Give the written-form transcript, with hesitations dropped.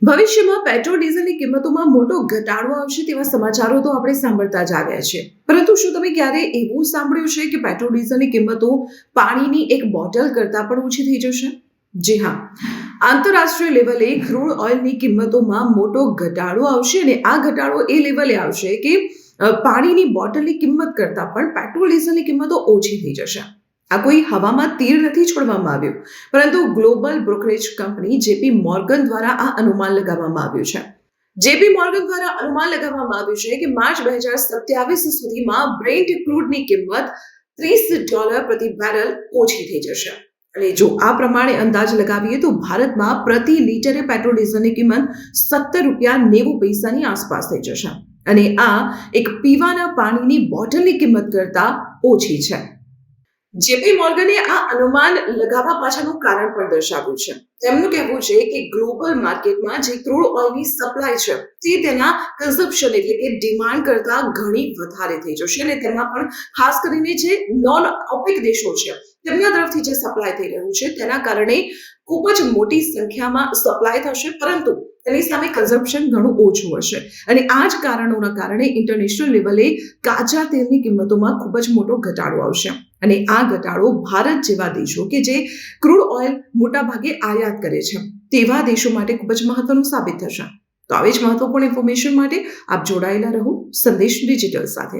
ભવિષ્યમાં પેટ્રોલ ડીઝલની કિંમતોમાં મોટો ઘટાડો આવશે તેવા સમાચારો તો આપણે સાંભળતા જ આવ્યા છે, પરંતુ શું તમે ક્યારે એવું સાંભળ્યું છે કે પેટ્રોલ ડીઝલની કિંમતો પાણીની એક બોટલ કરતાં પણ ઓછી થઈ જશે? જી હા, આંતરરાષ્ટ્રીય લેવલે ક્રૂડ ઓઇલની કિંમતોમાં મોટો ઘટાડો આવશે અને આ ઘટાડો એ લેવલે આવશે કે પાણીની બોટલની કિંમત કરતાં પણ પેટ્રોલ ડીઝલની કિંમતો ઓછી થઈ જશે. આ કોઈ હવામાં તીર નથી છોડવામાં આવ્યું, પરંતુ global brokerage company JP Morgan દ્વારા આ અનુમાન લગાવવામાં આવ્યું છે. જેપી મોર્ગન દ્વારા અનુમાન લગાવવામાં આવ્યું છે કે માર્ચ 2027 સુધીમાં બ્રેન્ટ ક્રૂડની કિંમત $30 પ્રતિ બેરલ ઓછી થઈ જશે. અને જો આ પ્રમાણે અંદાજ લગાવીએ તો ભારતમાં પ્રતિ લીટરે પેટ્રોલ ડીઝલની કિંમત $17.90 આસપાસ થઈ જશે અને આ એક પીવાના પાણીની બોટલની કિંમત કરતાં ઓછી છે. જેપી મોર્ગને આ અનુમાન લગાવવા પાછળનું કારણ પણ દર્શાવ્યું છે. તેમનું કહેવું છે કે ગ્લોબલ માર્કેટમાં જે ક્રૂડ ઓઇલની સપ્લાય છે તે તેના કન્ઝમ્પશન એટલે કે ડિમાન્ડ કરતાં ઘણી વધારે થઈ જશે અને તેમાં પણ ખાસ કરીને જે નોન ઓપેક દેશો છે તેમના તરફથી જે સપ્લાય થઈ રહ્યું છે તેના કારણે ખૂબ જ મોટી સંખ્યામાં સપ્લાય થશે, પરંતુ તેની સામે કન્ઝમ્પશન ઘણું ઓછું હશે અને આ જ કારણોના કારણે ઇન્ટરનેશનલ લેવલે કાચા તેલની કિંમતોમાં ખૂબ જ મોટો ઘટાડો આવશે અને આ ઘટાડો ભારત જેવા દેશો કે જે ક્રૂડ ઓઇલ મોટા ભાગે આયાત કરે છે તેવા દેશો માટે ખૂબ જ મહત્વનું સાબિત થશે. તો આવી જ મહત્વપૂર્ણ ઇન્ફોર્મેશન માટે આપ જોડાયેલા રહો સંદેશ ડિજિટલ સાથે.